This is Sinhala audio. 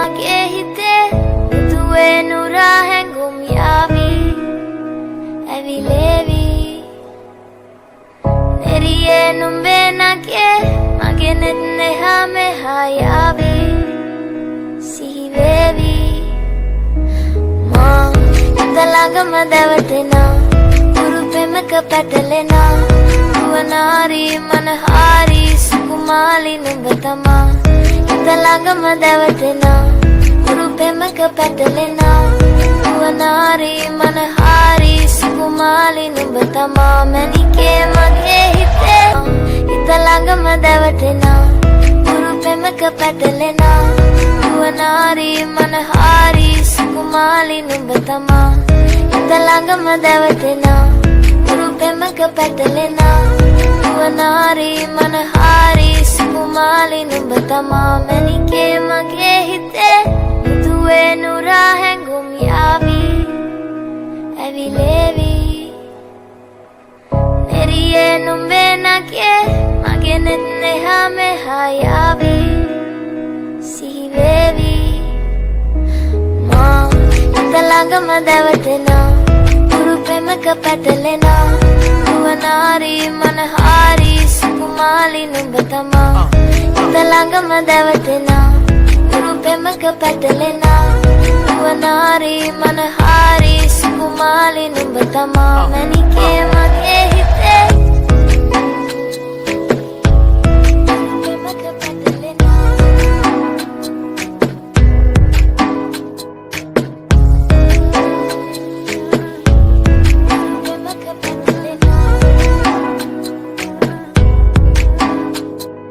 මගේ හිතේ දුවේ නුරා හැඟුම් යාවි ඇවිලේවි නෙරියේ නුඹේ නගේ මගේ නෙත් නෙහා මෙහා යාවි සිහි වේවි මා ළඟම දැවටෙනා ගුරු පෙමක පැටලෙනා නුවනාරි මනහාරි සුකුමාලි නුඹ තමා හිත ළඟම දැවටෙනා ගුරු පෙමක පැටලෙනා නුවනාරි මනහාරි සුකුමාලි නුඹ තමා මැනිකේ මගේ හිතේ හිත ළඟම දැවටෙනා ගුරු පෙමක පැටලෙනා නුවනාරි මනහාරි සුකුමාලි නුඹ තමා හිත ළඟම දැවටෙනා ගුරු පෙමක පැටලෙනා නුවනාරි මනහාරි සුකුමාලි නුඹ තමා මැනිකේ මගේ හිතේ දුවේ නුරා හැඟුම් යාවි ඇවිලේවි නෙරියේ නුඹේ නගේ මගේ නෙත් නෙහා මෙහා යාවි සිහි වේවි මා හිත ළඟම දැවටෙනා ගුරු පෙමක පැටලෙනා නුවනාරි මනහාරි සුකුමාලි නුඹ තමා හිත ළඟම දැවටෙනා ගුරු පෙමක පැටලෙනා නුවනාරි මනහාරි සුකුමාලි නුඹ තමා මැනිකේ මගේ